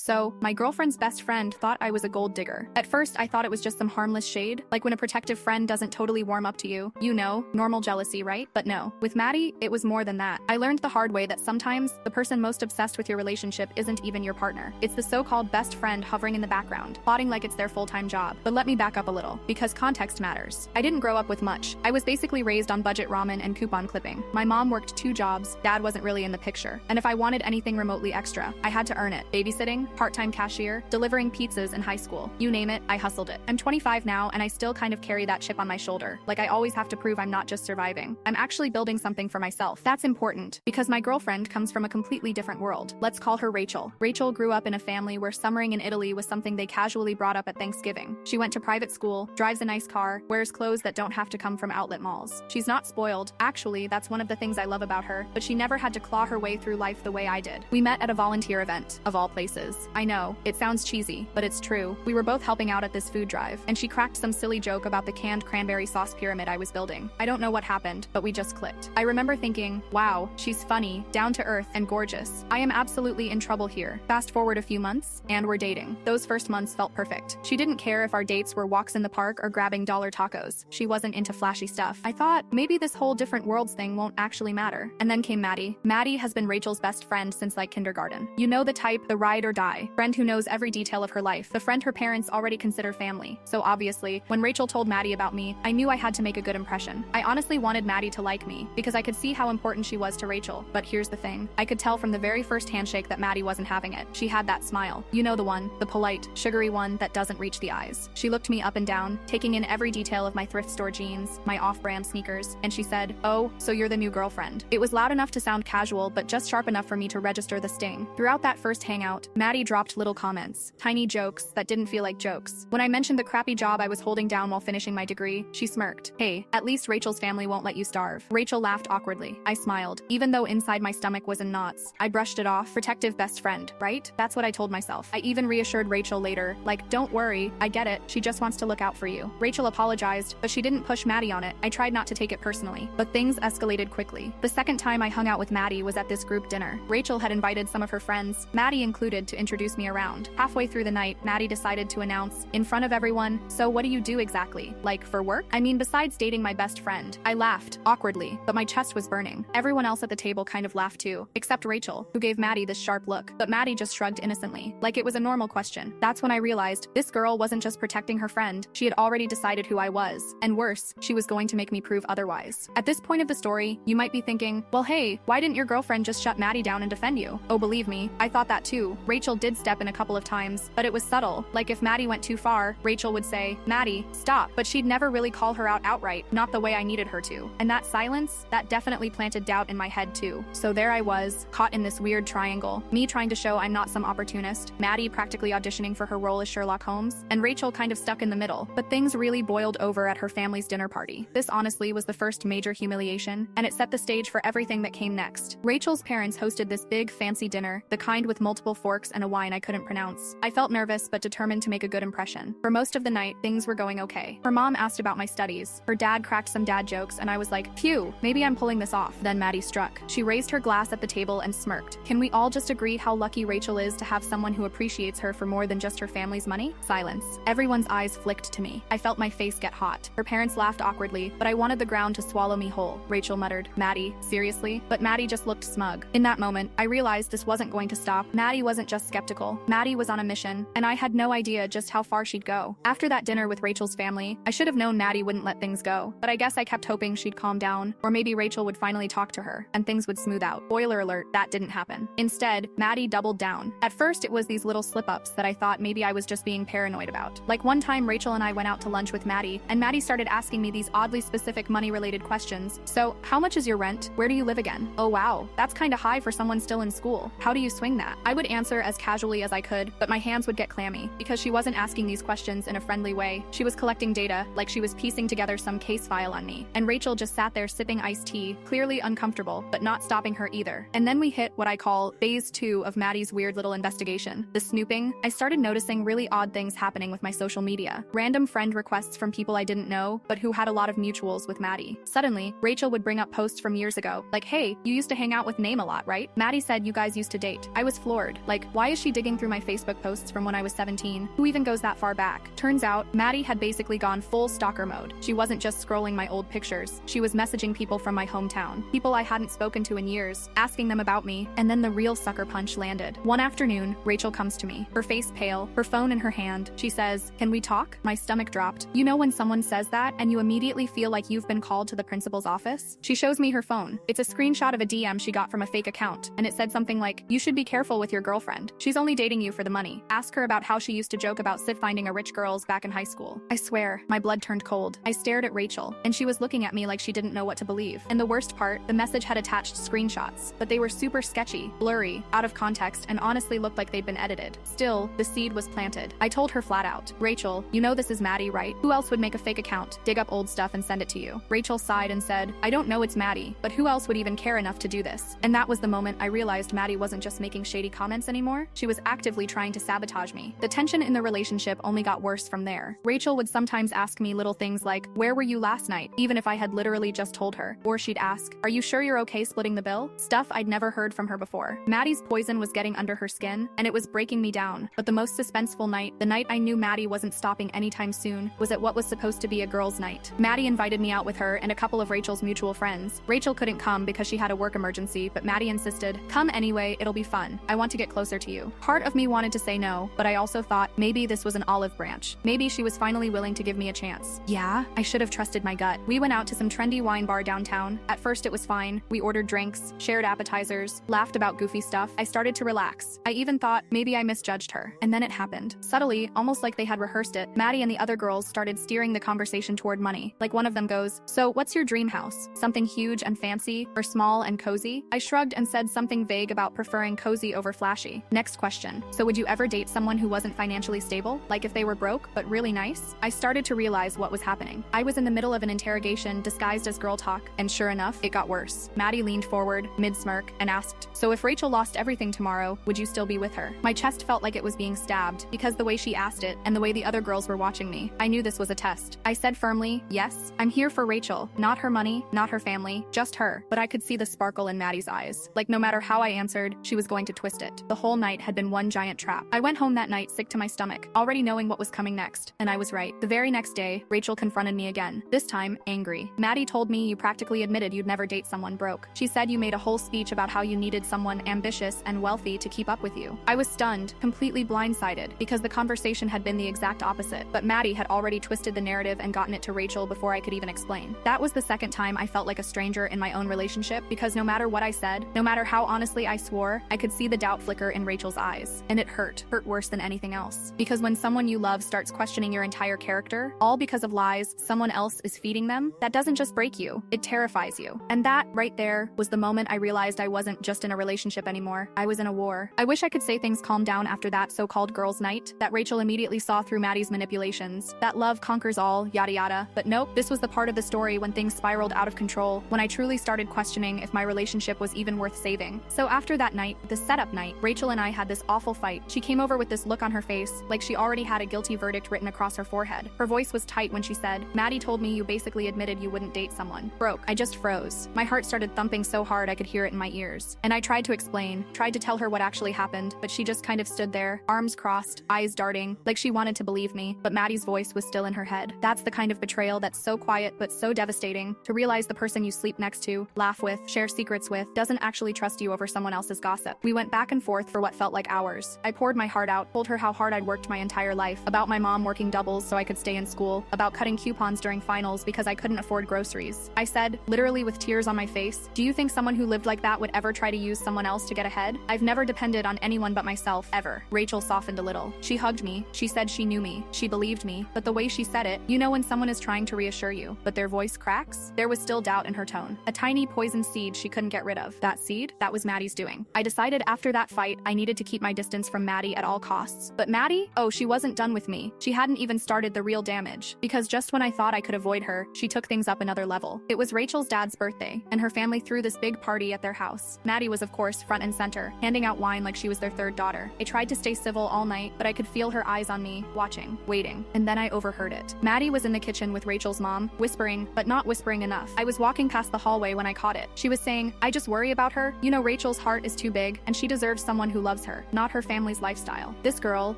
So, my girlfriend's best friend thought I was a gold digger. At first, I thought it was just some harmless shade, like when a protective friend doesn't totally warm up to you. You know, normal jealousy, right? But no. With Maddie, it was more than that. I learned the hard way that sometimes the person most obsessed with your relationship isn't even your partner. It's the so-called best friend hovering in the background, plotting like it's their full-time job. But let me back up a little, because context matters. I didn't grow up with much. I was basically raised on budget ramen and coupon clipping. My mom worked 2 jobs, dad wasn't really in the picture. And if I wanted anything remotely extra, I had to earn it. Babysitting, part-time cashier, delivering pizzas in high school. You name it, I hustled it. I'm 25 now, and I still kind of carry that chip on my shoulder. Like I always have to prove I'm not just surviving. I'm actually building something for myself. That's important, because my girlfriend comes from a completely different world. Let's call her Rachel. Rachel grew up in a family where summering in Italy was something they casually brought up at Thanksgiving. She went to private school, drives a nice car, wears clothes that don't have to come from outlet malls. She's not spoiled. Actually, that's one of the things I love about her, but she never had to claw her way through life the way I did. We met at a volunteer event, of all places. I know, it sounds cheesy, but it's true. We were both helping out at this food drive, and she cracked some silly joke about the canned cranberry sauce pyramid I was building. I don't know what happened, but we just clicked. I remember thinking, wow, she's funny, down to earth, and gorgeous. I am absolutely in trouble here. Fast forward a few months, and we're dating. Those first months felt perfect. She didn't care if our dates were walks in the park or grabbing dollar tacos. She wasn't into flashy stuff. I thought, maybe this whole different worlds thing won't actually matter. And then came Maddie. Maddie has been Rachel's best friend since like kindergarten. You know the type, the ride or die. Friend who knows every detail of her life. The friend her parents already consider family. So obviously, when Rachel told Maddie about me, I knew I had to make a good impression. I honestly wanted Maddie to like me, because I could see how important she was to Rachel. But here's the thing. I could tell from the very first handshake that Maddie wasn't having it. She had that smile. You know the one, the polite, sugary one that doesn't reach the eyes. She looked me up and down, taking in every detail of my thrift store jeans, my off-brand sneakers, and she said, "Oh, so you're the new girlfriend." It was loud enough to sound casual, but just sharp enough for me to register the sting. Throughout that first hangout, Maddie dropped little comments, tiny jokes that didn't feel like jokes. When I mentioned the crappy job I was holding down while finishing my degree, she smirked. "Hey, at least Rachel's family won't let you starve." Rachel laughed awkwardly. I smiled, even though inside my stomach was in knots. I brushed it off. Protective best friend, right? That's what I told myself. I even reassured Rachel later, like, don't worry, I get it. She just wants to look out for you. Rachel apologized, but she didn't push Maddie on it. I tried not to take it personally, but things escalated quickly. The second time I hung out with Maddie was at this group dinner. Rachel had invited some of her friends, Maddie included, to introduce me around. Halfway through the night, Maddie decided to announce, in front of everyone, "So what do you do exactly? Like, for work? I mean, besides dating my best friend." I laughed, awkwardly, but my chest was burning. Everyone else at the table kind of laughed too, except Rachel, who gave Maddie this sharp look. But Maddie just shrugged innocently, like it was a normal question. That's when I realized this girl wasn't just protecting her friend, she had already decided who I was. And worse, she was going to make me prove otherwise. At this point of the story, you might be thinking, well hey, why didn't your girlfriend just shut Maddie down and defend you? Oh, believe me, I thought that too. Rachel did step in a couple of times, but it was subtle. Like if Maddie went too far, Rachel would say, "Maddie, stop." But she'd never really call her out outright, not the way I needed her to. And that silence, that definitely planted doubt in my head too. So there I was, caught in this weird triangle. Me trying to show I'm not some opportunist, Maddie practically auditioning for her role as Sherlock Holmes, and Rachel kind of stuck in the middle. But things really boiled over at her family's dinner party. This honestly was the first major humiliation, and it set the stage for everything that came next. Rachel's parents hosted this big, fancy dinner, the kind with multiple forks and a wine I couldn't pronounce. I felt nervous, but determined to make a good impression. For most of the night, things were going okay. Her mom asked about my studies. Her dad cracked some dad jokes, and I was like, phew, maybe I'm pulling this off. Then Maddie struck. She raised her glass at the table and smirked. Can we all just agree how lucky Rachel is to have someone who appreciates her for more than just her family's money? Silence. Everyone's eyes flicked to me. I felt my face get hot. Her parents laughed awkwardly, but I wanted the ground to swallow me whole. Rachel muttered, "Maddie, seriously?" But Maddie just looked smug. In that moment, I realized this wasn't going to stop. Maddie wasn't just skeptical. Maddie was on a mission, and I had no idea just how far she'd go. After that dinner with Rachel's family, I should have known Maddie wouldn't let things go, but I guess I kept hoping she'd calm down, or maybe Rachel would finally talk to her, and things would smooth out. Spoiler alert, that didn't happen. Instead, Maddie doubled down. At first, it was these little slip-ups that I thought maybe I was just being paranoid about. Like one time, Rachel and I went out to lunch with Maddie, and Maddie started asking me these oddly specific money-related questions. So, how much is your rent? Where do you live again? Oh wow, that's kinda high for someone still in school. How do you swing that? I would answer as casually as I could, but my hands would get clammy, because she wasn't asking these questions in a friendly way. She was collecting data, like she was piecing together some case file on me. And Rachel just sat there sipping iced tea, clearly uncomfortable, but not stopping her either. And then we hit what I call phase 2 of Maddie's weird little investigation. The snooping. I started noticing really odd things happening with my social media. Random friend requests from people I didn't know, but who had a lot of mutuals with Maddie. Suddenly, Rachel would bring up posts from years ago, like, hey, you used to hang out with Name a lot, right? Maddie said you guys used to date. I was floored. Like, why is is she digging through my Facebook posts from when I was 17? Who even goes that far back? Turns out, Maddie had basically gone full stalker mode. She wasn't just scrolling my old pictures. She was messaging people from my hometown, people I hadn't spoken to in years, asking them about me, and then the real sucker punch landed. One afternoon, Rachel comes to me, her face pale, her phone in her hand. She says, "Can we talk?" My stomach dropped. You know when someone says that and you immediately feel like you've been called to the principal's office? She shows me her phone. It's a screenshot of a DM she got from a fake account, and it said something like, "You should be careful with your girlfriend. She's only dating you for the money. Ask her about how she used to joke about finding a rich girls back in high school." I swear, my blood turned cold. I stared at Rachel, and she was looking at me like she didn't know what to believe. And the worst part, the message had attached screenshots, but they were super sketchy, blurry, out of context, and honestly looked like they'd been edited. Still, the seed was planted. I told her flat out, "Rachel, you know this is Maddie, right? Who else would make a fake account, dig up old stuff and send it to you?" Rachel sighed and said, "I don't know, it's Maddie, but who else would even care enough to do this?" And that was the moment I realized Maddie wasn't just making shady comments anymore. She was actively trying to sabotage me. The tension in the relationship only got worse from there. Rachel would sometimes ask me little things like, "Where were you last night?" even if I had literally just told her. Or she'd ask, "Are you sure you're okay splitting the bill?" Stuff I'd never heard from her before. Maddie's poison was getting under her skin, and it was breaking me down. But the most suspenseful night, the night I knew Maddie wasn't stopping anytime soon, was at what was supposed to be a girls' night. Maddie invited me out with her and a couple of Rachel's mutual friends. Rachel couldn't come because she had a work emergency, but Maddie insisted, "Come anyway, it'll be fun. I want to get closer to you." Part of me wanted to say no, but I also thought maybe this was an olive branch. Maybe she was finally willing to give me a chance. Yeah, I should have trusted my gut. We went out to some trendy wine bar downtown. At first it was fine. We ordered drinks, shared appetizers, laughed about goofy stuff. I started to relax. I even thought maybe I misjudged her. And then it happened. Subtly, almost like they had rehearsed it, Maddie and the other girls started steering the conversation toward money. Like one of them goes, "So what's your dream house? Something huge and fancy, or small and cozy?" I shrugged and said something vague about preferring cozy over flashy. Next question. "So would you ever date someone who wasn't financially stable? Like if they were broke, but really nice?" I started to realize what was happening. I was in the middle of an interrogation disguised as girl talk, and sure enough, it got worse. Maddie leaned forward, mid-smirk, and asked, "So if Rachel lost everything tomorrow, would you still be with her?" My chest felt like it was being stabbed, because the way she asked it, and the way the other girls were watching me, I knew this was a test. I said firmly, "Yes, I'm here for Rachel. Not her money, not her family, just her." But I could see the sparkle in Maddie's eyes. Like no matter how I answered, she was going to twist it. The whole night had been one giant trap. I went home that night sick to my stomach, already knowing what was coming next, and I was right. The very next day, Rachel confronted me again, this time angry. "Maddie told me you practically admitted you'd never date someone broke. She said you made a whole speech about how you needed someone ambitious and wealthy to keep up with you." I was stunned, completely blindsided, because the conversation had been the exact opposite, but Maddie had already twisted the narrative and gotten it to Rachel before I could even explain. That was the second time I felt like a stranger in my own relationship, because no matter what I said, no matter how honestly I swore, I could see the doubt flicker in Rachel's eyes. And it hurt worse than anything else. Because when someone you love starts questioning your entire character, all because of lies someone else is feeding them, that doesn't just break you, it terrifies you. And that, right there, was the moment I realized I wasn't just in a relationship anymore. I was in a war. I wish I could say things calmed down after that so-called girls' night, that Rachel immediately saw through Maddie's manipulations, that love conquers all, yada yada. But nope, this was the part of the story when things spiraled out of control, when I truly started questioning if my relationship was even worth saving. So after that night, the setup night, Rachel and I had this awful fight. She came over with this look on her face, like she already had a guilty verdict written across her forehead. Her voice was tight when she said, "Maddie told me you basically admitted you wouldn't date someone broke." I just froze. My heart started thumping so hard I could hear it in my ears. And I tried to explain, tried to tell her what actually happened, but she just kind of stood there, arms crossed, eyes darting, like she wanted to believe me, but Maddie's voice was still in her head. That's the kind of betrayal that's so quiet but so devastating, to realize the person you sleep next to, laugh with, share secrets with, doesn't actually trust you over someone else's gossip. We went back and forth for what felt like hours. I poured my heart out, told her how hard I'd worked my entire life, about my mom working doubles so I could stay in school, about cutting coupons during finals because I couldn't afford groceries. I said, literally with tears on my face, "Do you think someone who lived like that would ever try to use someone else to get ahead? I've never depended on anyone but myself, ever." Rachel softened a little. She hugged me. She said she knew me. She believed me. But the way she said it, you know when someone is trying to reassure you, but their voice cracks? There was still doubt in her tone. A tiny poison seed she couldn't get rid of. That seed? That was Maddie's doing. I decided after that fight, I needed to keep my distance from Maddie at all costs. But Maddie? Oh, she wasn't done with me. She hadn't even started the real damage. Because just when I thought I could avoid her, she took things up another level. It was Rachel's dad's birthday, and her family threw this big party at their house. Maddie was, of course, front and center, handing out wine like she was their third daughter. I tried to stay civil all night, but I could feel her eyes on me, watching, waiting. And then I overheard it. Maddie was in the kitchen with Rachel's mom, whispering, but not whispering enough. I was walking past the hallway when I caught it. She was saying, "I just worry about her. You know, Rachel's heart is too big, and she deserves someone who loves her, not her family's lifestyle. This girl,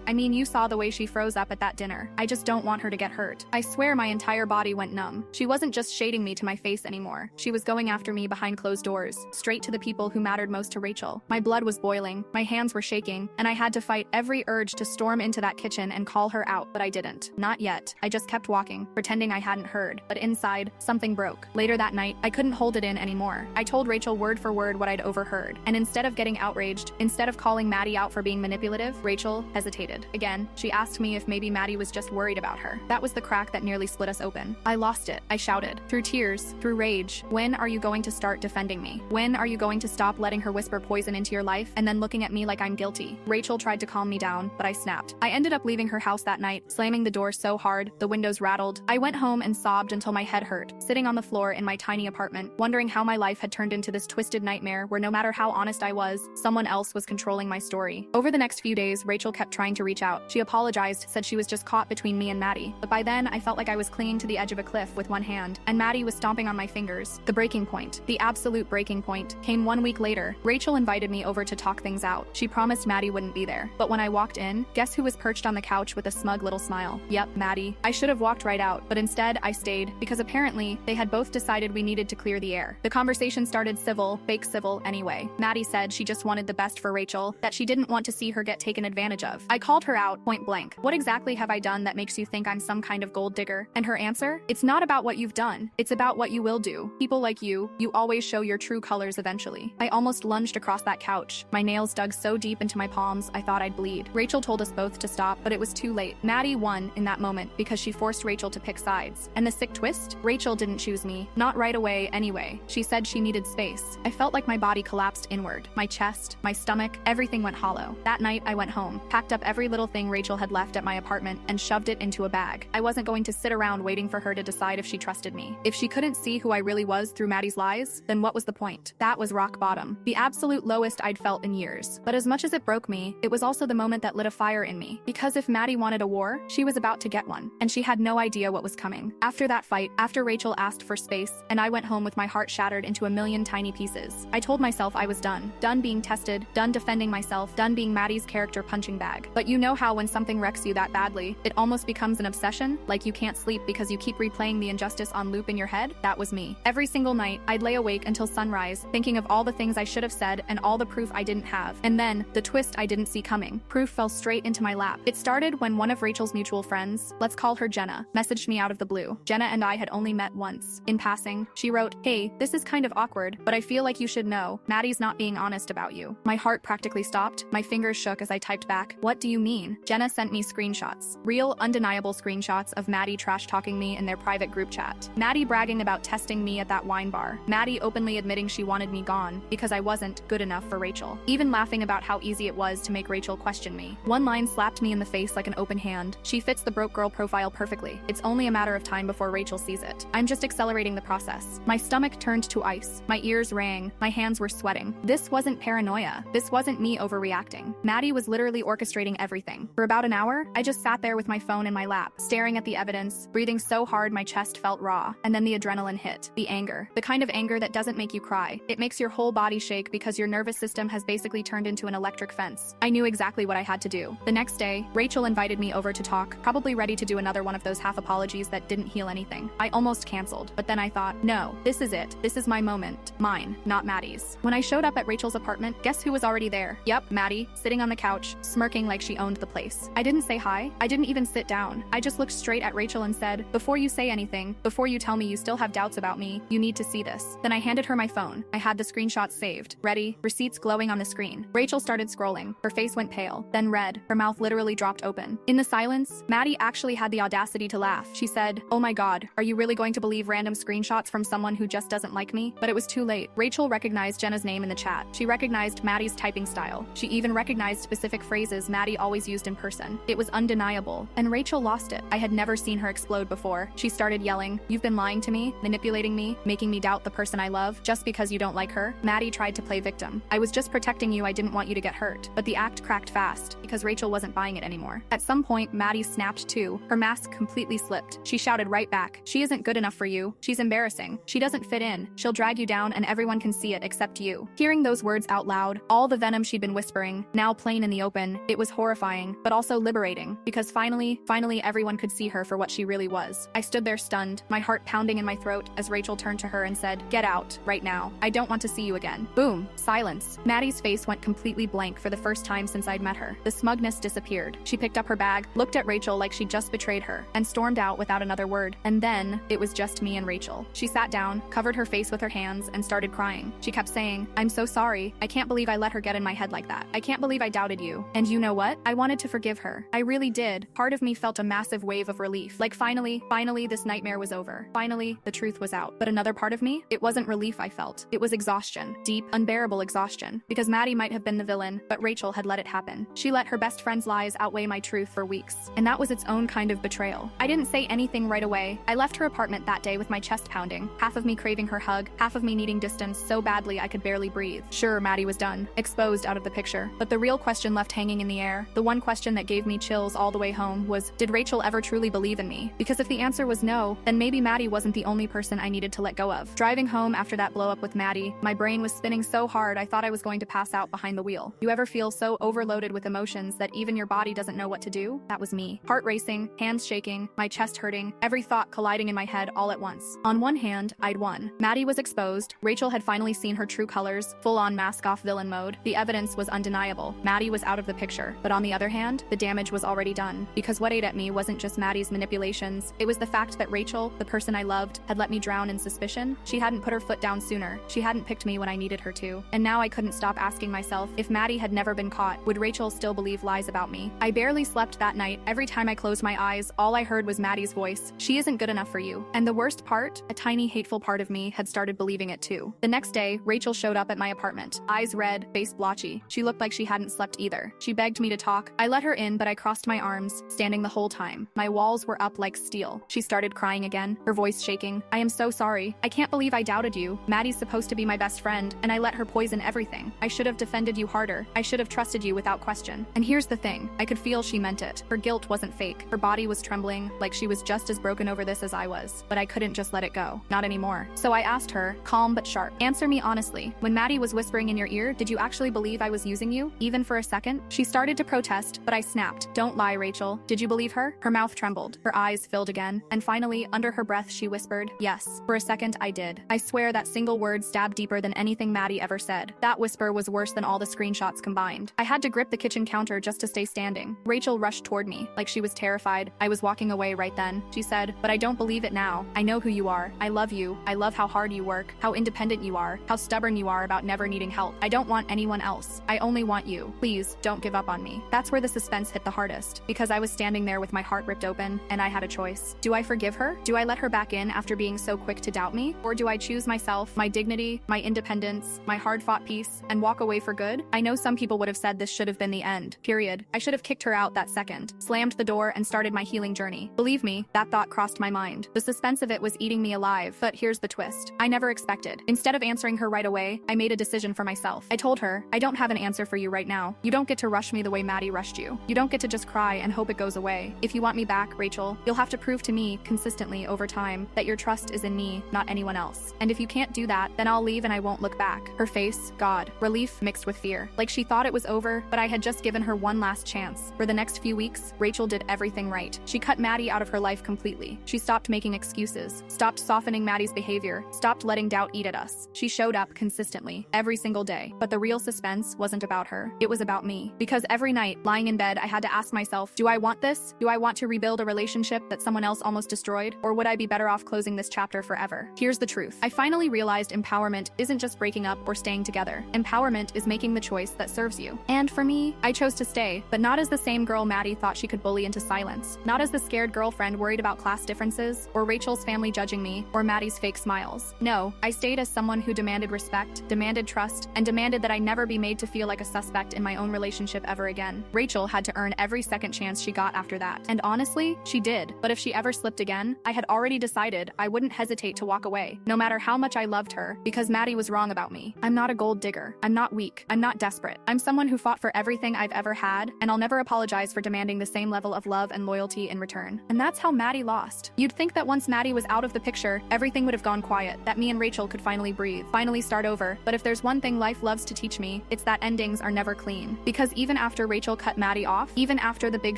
I mean, you saw the way she froze up at that dinner. I just don't want her to get hurt. I swear my entire body went numb. She wasn't just shading me to my face anymore. She was going after me behind closed doors, straight to the people who mattered most to Rachel. My blood was boiling, my hands were shaking, and I had to fight every urge to storm into that kitchen and call her out, but I didn't. Not yet. I just kept walking, pretending I hadn't heard. But inside, something broke. Later that night, I couldn't hold it in anymore. I told Rachel word for word what I'd overheard. And instead of getting outraged, instead of calling Maddie out for being manipulative, Rachel hesitated. Again, she asked me if maybe Maddie was just worried about her. That was the crack that nearly split us open. I lost it. I shouted. Through tears, through rage. When are you going to start defending me? When are you going to stop letting her whisper poison into your life and then looking at me like I'm guilty? Rachel tried to calm me down, but I snapped. I ended up leaving her house that night, slamming the door so hard, the windows rattled. I went home and sobbed until my head hurt, sitting on the floor in my tiny apartment, wondering how my life had turned into this twisted nightmare where no matter how honest I was, someone else was controlling my story. Over the next few days, Rachel kept trying to reach out. She apologized, said she was just caught between me and Maddie. But by then, I felt like I was clinging to the edge of a cliff with one hand, and Maddie was stomping on my fingers. The breaking point, the absolute breaking point, came 1 week later. Rachel invited me over to talk things out. She promised Maddie wouldn't be there. But when I walked in, guess who was perched on the couch with a smug little smile? Yep, Maddie. I should have walked right out, but instead I stayed, because apparently they had both decided we needed to clear the air. The conversation started civil, fake civil anyway. Maddie said she just wanted the best for Rachel, that she didn't want to see her get taken advantage of. I called her out, point blank. What exactly have I done that makes you think I'm some kind of gold digger? And her answer? It's not about what you've done. It's about what you will do. People like you always show your true colors eventually. I almost lunged across that couch. My nails dug so deep into my palms, I thought I'd bleed. Rachel told us both to stop, but it was too late. Maddie won in that moment because she forced Rachel to pick sides. And the sick twist? Rachel didn't choose me. Not right away, anyway. She said she needed space. I felt like my body collapsed inward. My chest, my stomach, everything went hollow. That night, I went home, packed up every little thing Rachel had left at my apartment, and shoved it into a bag. I wasn't going to sit around waiting for her to decide if she trusted me. If she couldn't see who I really was through Maddie's lies, then what was the point? That was rock bottom. The absolute lowest I'd felt in years. But as much as it broke me, it was also the moment that lit a fire in me. Because if Maddie wanted a war, she was about to get one. And she had no idea what was coming. After that fight, after Rachel asked for space, and I went home with my heart shattered into a million tiny pieces, I told myself I was done. Done being tested, done defending myself, done being Maddie's character punching bag. But you know how when something wrecks you that badly, it almost becomes an obsession? Like you can't sleep because you keep replaying the injustice on loop in your head? That was me. Every single night, I'd lay awake until sunrise, thinking of all the things I should have said and all the proof I didn't have. And then, the twist I didn't see coming. Proof fell straight into my lap. It started when one of Rachel's mutual friends, let's call her Jenna, messaged me out of the blue. Jenna and I had only met once. In passing, she wrote, "Hey, this is kind of awkward, but I feel like you should know, Maddie's not being honest about you." My heart practically stopped. My fingers shook as I typed back, "What do you mean?" Jenna sent me screenshots. Real, undeniable screenshots of Maddie trash-talking me in their private group chat. Maddie bragging about testing me at that wine bar. Maddie openly admitting she wanted me gone because I wasn't good enough for Rachel. Even laughing about how easy it was to make Rachel question me. One line slapped me in the face like an open hand. She fits the broke girl profile perfectly. It's only a matter of time before Rachel sees it. I'm just accelerating the process. My stomach turned to ice. My ears rang. My hands were sweating. This wasn't paranoia. This wasn't me overreacting. Maddie was literally orchestrating everything. For about an hour, I just sat there with my phone in my lap, staring at the evidence, breathing so hard my chest felt raw. And then the adrenaline hit. The anger. The kind of anger that doesn't make you cry. It makes your whole body shake because your nervous system has basically turned into an electric fence. I knew exactly what I had to do. The next day, Rachel invited me over to talk, probably ready to do another one of those half apologies that didn't heal anything. I almost canceled, but then I thought, no, this is it. This is my moment. Mine, not Maddie's. When I showed up at Rachel's apartment, guess who was already there? Yep, Maddie, sitting on the couch, smirking like she owned the place. I didn't say hi. I didn't even sit down. I just looked straight at Rachel and said, "Before you say anything, before you tell me you still have doubts about me, you need to see this." Then I handed her my phone. I had the screenshots saved. Ready, receipts glowing on the screen. Rachel started scrolling. Her face went pale, then red. Her mouth literally dropped open. In the silence, Maddie actually had the audacity to laugh. She said, "Oh my god, are you really going to believe random screenshots from someone who just doesn't like me?" But it was too late. Rachel recognized Jenna's name in the chat. She recognized Maddie's typing style. She even recognized specific phrases Maddie always used in person. It was undeniable. And Rachel lost it. I had never seen her explode before. She started yelling, "You've been lying to me, manipulating me, making me doubt the person I love, just because you don't like her." Maddie tried to play victim. "I was just protecting you, I didn't want you to get hurt." But the act cracked fast, because Rachel wasn't buying it anymore. At some point, Maddie snapped too. Her mask completely slipped. She shouted right back, "She isn't good enough for you. She's embarrassing. She doesn't fit in. She'll drag you down and everyone can see it except you." Hearing those words out loud, all the venom she'd been whispering, now plain in the open. It was horrifying, but also liberating, because finally everyone could see her for what she really was. I stood there stunned, my heart pounding in my throat as Rachel turned to her and said, "Get out, right now. I don't want to see you again." Boom. Silence. Maddie's face went completely blank for the first time since I'd met her. The smugness disappeared. She picked up her bag, looked at Rachel like she'd just betrayed her, and stormed out without another word. And then, it was just me and Rachel. She sat down, covered her face with her hands, and started crying. She kept saying, "I'm so sorry. I can't believe I let her get in my head like that. I can't believe I doubted you. And you know what? I wanted to forgive her. I really did." Part of me felt a massive wave of relief. Like finally, this nightmare was over. Finally, the truth was out. But another part of me, it wasn't relief I felt. It was exhaustion. Deep, unbearable exhaustion. Because Maddie might have been the villain, but Rachel had let it happen. She let her best friend's lies outweigh my truth for weeks. And that was its own kind of betrayal. I didn't say anything right away. I left her apartment that day with my chest pounding, half of me craving her hug, half of me needing distance so badly I could barely breathe. Sure, Maddie was done, exposed out of the picture. But the real question left hanging in the air, the one question that gave me chills all the way home, was, did Rachel ever truly believe in me? Because if the answer was no, then maybe Maddie wasn't the only person I needed to let go of. Driving home after that blow-up with Maddie, my brain was spinning so hard I thought I was going to pass out behind the wheel. You ever feel so overloaded with emotions that even your body doesn't know what to do? That was me. Heart racing, hands shaking, my chest hurting, every thought colliding in my head all at once. On one hand, I'd won. Maddie was exposed. Rachel had finally seen her true colors, full-on mask-off villain mode. The evidence was undeniable. Maddie was out of the picture. But on the other hand, the damage was already done. Because what ate at me wasn't just Maddie's manipulations. It was the fact that Rachel, the person I loved, had let me drown in suspicion. She hadn't put her foot down sooner. She hadn't picked me when I needed her to. And now I couldn't stop asking myself, if Maddie had never been caught, would Rachel still believe lies about me? I barely slept that night. Every time I closed my eyes, all I heard was Maddie's voice. "She isn't good enough for you." And the worst part, a tiny hateful part of me had started believing it too. The next day, Rachel showed up at my apartment. Eyes red, face blotchy. She looked like she hadn't slept either. She begged me to talk. I let her in, but I crossed my arms, standing the whole time. My walls were up like steel. She started crying again, her voice shaking. "I am so sorry. I can't believe I doubted you. Maddie's supposed to be my best friend, and I let her poison everything. I should have defended you harder. I should have trusted you without question." And here's the thing. I could feel she meant it. Her guilt wasn't fake. Her body was trembling, like she was just as broken over this as I was. But I couldn't just let it go. Not anymore. So I asked her, calm but sharp, "Answer me honestly. When Maddie was whispering in your ear, did you actually believe I was using you? Even for a second?" She started to protest, but I snapped. "Don't lie, Rachel. Did you believe her?" Her mouth trembled. Her eyes filled again. And finally, under her breath, she whispered, "Yes. For a second, I did." I swear that single word stabbed deeper than anything Maddie ever said. That whisper was worse than all the screenshots combined. I had to grip the kitchen counter just to stay standing. Rachel rushed toward me, like she was terrified. I was walking away right then. She said, "But I don't believe it now. I know who you are. I love you. I love how hard you work, how independent you are, how stubborn you are about never needing help. I don't want anyone else. I only want you. Please, don't give up on me." That's where the suspense hit the hardest, because I was standing there with my heart ripped open, and I had a choice. Do I forgive her? Do I let her back in after being so quick to doubt me? Or do I choose myself, my dignity, my independence, my hard-fought peace, and walk away for good? I know some people would have said this should have been the end. Period. I should have kicked her out that second, slammed the door, and started my healing journey. Believe me, that thought crossed my mind. The suspense of it was eating me alive. But here's the twist. I never expected. Instead of answering her right away, I made a decision for myself. I told her, "I don't have an answer for you right now. You don't get to rush me the way Maddie rushed you. You don't get to just cry and hope it goes away. If you want me back, Rachel, you'll have to prove to me, consistently over time, that your trust is in me, not anyone else. And if you can't do that, then I'll leave and I won't look back." Her face, God, relief mixed with fear. Like she thought it was over, but I had just given her one last chance. For the next few weeks, Rachel did everything right. She cut Maddie out of her life completely. She stopped making excuses, stopped softening Maddie's behavior, stopped letting doubt eat at us. She showed up consistently, every single day. But the real suspense wasn't about her. It was about me. Because every night, lying in bed, I had to ask myself, do I want this? Do I want to rebuild a relationship that someone else almost destroyed? Or would I be better off closing this chapter forever? Here's the truth. I finally realized empowerment isn't just breaking up or staying together. Empowerment is making the choice that serves you. And for me, I chose to stay, but not as the same girl Maddie thought she could bully into silence. Not as the scared girlfriend worried about class differences, or Rachel's family judging me, or Maddie's fake smiles. No, I stayed as someone who demanded respect, demanded trust, and demanded that I never be made to feel like a suspect in my own relationship ever again. Rachel had to earn every second chance she got after that. And honestly, she did. But if she ever slipped again, I had already decided I wouldn't hesitate to walk away, no matter how much I loved her, because Maddie was wrong about me. I'm not a gold digger. I'm not weak. I'm not desperate. I'm someone who fought for everything I've ever had, and I'll never apologize for demanding the same level of love and loyalty in return. And that's how Maddie lost. You'd think that once Maddie was out of the picture, everything would have gone quiet, that me and Rachel could finally breathe, finally start over. But if there's one thing life loves to teach me, it's that that endings are never clean. Because even after Rachel cut Maddie off, even after the big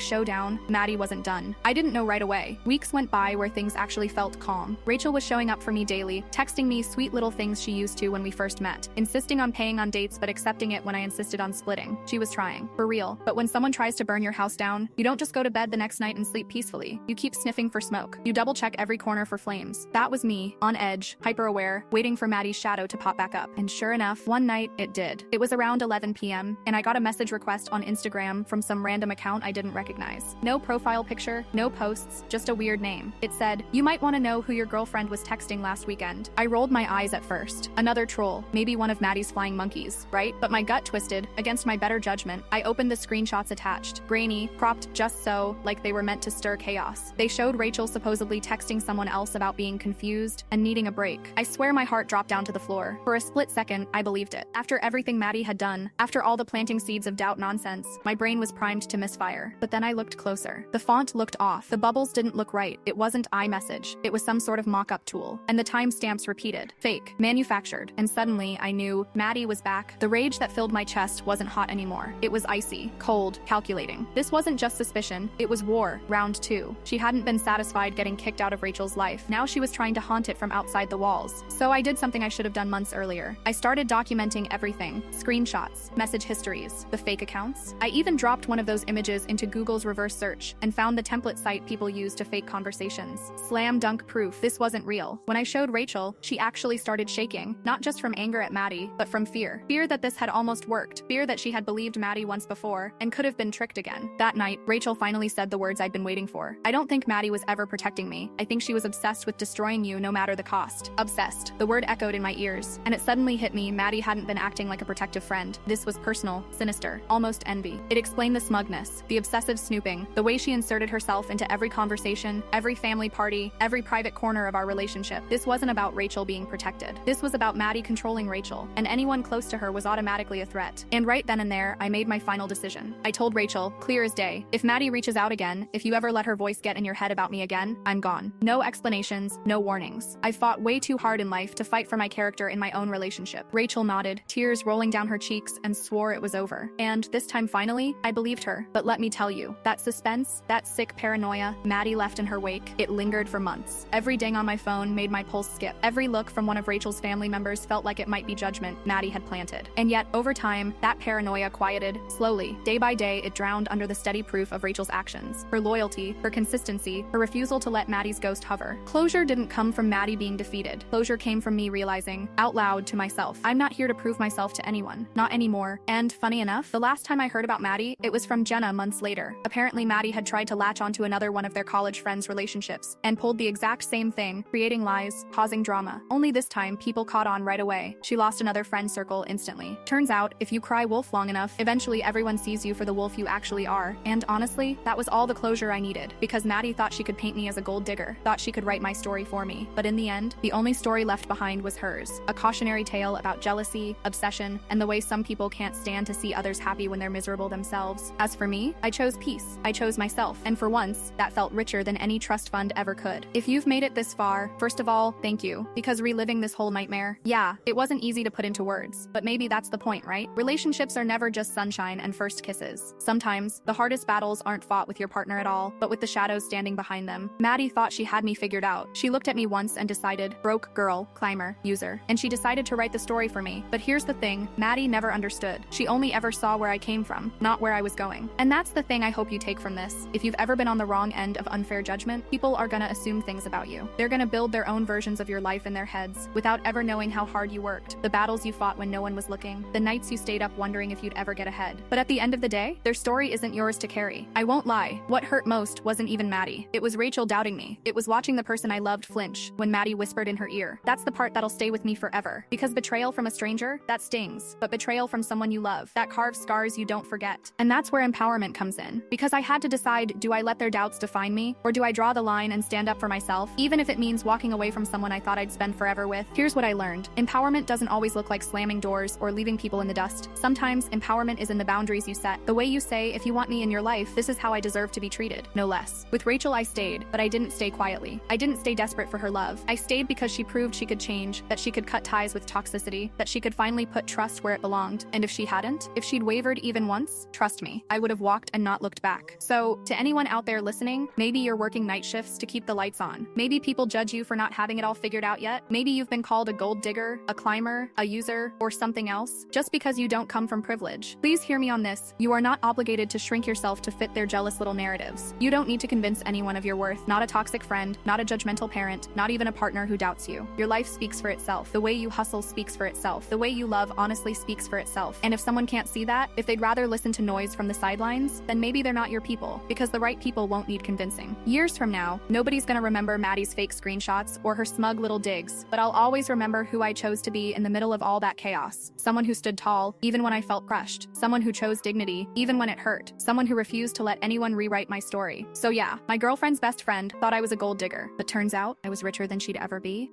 showdown, Maddie wasn't done. I didn't know right away. Weeks went by where things actually felt calm. Rachel was showing up for me daily, texting me sweet little things she used to when we first met, insisting on paying on dates but accepting it when I insisted on splitting. She was trying. For real. But when someone tries to burn your house down, you don't just go to bed the next night and sleep peacefully. You keep sniffing for smoke. You double check every corner for flames. That was me, on edge, hyper-aware, waiting for Maddie's shadow to pop back up. And sure enough, one night, it did. It was around 11 p.m., and I got a message request on Instagram from some random account I didn't recognize. No profile picture, no posts, just a weird name. It said, "You might want to know who your girlfriend was texting last weekend." I rolled my eyes at first. Another troll, maybe one of Maddie's flying monkeys, right? But my gut twisted. Against my better judgment, I opened the screenshots attached. Grainy, cropped just so, like they were meant to stir chaos. They showed Rachel supposedly texting someone else about being confused and needing a break. I swear my heart dropped down to the floor. For a split second, I believed it. After everything Maddie had done, after all the planting seeds of doubt nonsense, my brain was primed to misfire. But then I looked closer. The font looked off. The bubbles didn't look right. It wasn't iMessage. It was some sort of mock-up tool. And the timestamps repeated. Fake. Manufactured. And suddenly, I knew Maddie was back. The rage that filled my chest wasn't hot anymore. It was icy, cold, calculating. This wasn't just suspicion. It was war. Round 2. She hadn't been satisfied getting kicked out of Rachel's life. Now she was trying to haunt it from outside the walls. So I did something I should have done months earlier. I started documenting everything. Screenshots, message histories, the fake accounts. I even dropped one of those images into Google's reverse search and found the template site people use to fake conversations. Slam dunk proof this wasn't real. When I showed Rachel, she actually started shaking, not just from anger at Maddie, but from fear. Fear that this had almost worked. Fear that she had believed Maddie once before and could have been tricked again. That night, Rachel finally said the words I'd been waiting for. "I don't think Maddie was ever protecting me. I think she was obsessed with destroying you no matter the cost." Obsessed. The word echoed in my ears, and it suddenly hit me Maddie hadn't been acting like a protective friend. This was personal, sinister, almost envy. It explained the smugness, the obsessive snooping, the way she inserted herself into every conversation, every family party, every private corner of our relationship. This wasn't about Rachel being protected. This was about Maddie controlling Rachel, and anyone close to her was automatically a threat. And right then and there, I made my final decision. I told Rachel, clear as day, if Maddie reaches out again, if you ever let her voice get in your head about me again, I'm gone. No explanations, no warnings. I've fought way too hard in life to fight for my character in my own relationship. Rachel nodded, tears rolling down her cheeks, and swore it was over. And this time finally, I believed her. But let me tell you, that suspense, that sick paranoia Maddie left in her wake, it lingered for months. Every ding on my phone made my pulse skip. Every look from one of Rachel's family members felt like it might be judgment Maddie had planted. And yet, over time, that paranoia quieted. Slowly, day by day, it drowned under the steady proof of Rachel's actions. Her loyalty, her consistency, her refusal to let Maddie's ghost hover. Closure didn't come from Maddie being defeated. Closure came from me realizing, out loud to myself, I'm not here to prove myself to anyone. Not anymore. And funny enough, the last time I heard about Maddie, it was from Jenna months later. Apparently Maddie had tried to latch onto another one of their college friends' relationships and pulled the exact same thing, creating lies, causing drama. Only this time, people caught on right away. She lost another friend circle instantly. Turns out, if you cry wolf long enough, eventually everyone sees you for the wolf you actually are. And honestly, that was all the closure I needed, because Maddie thought she could paint me as a gold digger, thought she could write my story for me. But in the end, the only story left behind was hers. A cautionary tale about jealousy, obsession, and the way some people can't stand to see others happy when they're miserable themselves. As for me, I chose peace. I chose myself. And for once, that felt richer than any trust fund ever could. If you've made it this far, first of all, thank you. Because reliving this whole nightmare, yeah, it wasn't easy to put into words. But maybe that's the point, right? Relationships are never just sunshine and first kisses. Sometimes, the hardest battles aren't fought with your partner at all, but with the shadows standing behind them. Maddie thought she had me figured out. She looked at me once and decided, broke girl, climber, user. And she decided to write the story for me. But here's the thing, Maddie never understood. She only ever saw where I came from, not where I was going. And that's the thing I hope you take from this. If you've ever been on the wrong end of unfair judgment, people are gonna assume things about you. They're gonna build their own versions of your life in their heads, without ever knowing how hard you worked, the battles you fought when no one was looking, the nights you stayed up wondering if you'd ever get ahead. But at the end of the day, their story isn't yours to carry. I won't lie, what hurt most wasn't even Maddie. It was Rachel doubting me. It was watching the person I loved flinch when Maddie whispered in her ear. That's the part that'll stay with me forever. Because betrayal from a stranger, that stings. But betrayal from someone you love, that carves scars you don't forget. And that's where empowerment comes in. Because I had to decide, do I let their doubts define me? Or do I draw the line and stand up for myself, even if it means walking away from someone I thought I'd spend forever with? Here's what I learned. Empowerment doesn't always look like slamming doors or leaving people in the dust. Sometimes empowerment is in the boundaries you set. The way you say, if you want me in your life, this is how I deserve to be treated. No less. With Rachel, I stayed, but I didn't stay quietly. I didn't stay desperate for her love. I stayed because she proved she could change, that she could cut ties with toxicity, that she could finally put trust where it belonged. around. And if she hadn't, if she'd wavered even once, trust me, I would have walked and not looked back. So, to anyone out there listening, maybe you're working night shifts to keep the lights on. Maybe people judge you for not having it all figured out yet. Maybe you've been called a gold digger, a climber, a user, or something else, just because you don't come from privilege. Please hear me on this. You are not obligated to shrink yourself to fit their jealous little narratives. You don't need to convince anyone of your worth, not a toxic friend, not a judgmental parent, not even a partner who doubts you. Your life speaks for itself. The way you hustle speaks for itself. The way you love honestly speaks for itself. And if someone can't see that, if they'd rather listen to noise from the sidelines, then maybe they're not your people, because the right people won't need convincing. Years from now, nobody's gonna remember Maddie's fake screenshots or her smug little digs, but I'll always remember who I chose to be in the middle of all that chaos. Someone who stood tall, even when I felt crushed. Someone who chose dignity, even when it hurt. Someone who refused to let anyone rewrite my story. So yeah, my girlfriend's best friend thought I was a gold digger, but turns out I was richer than she'd ever be.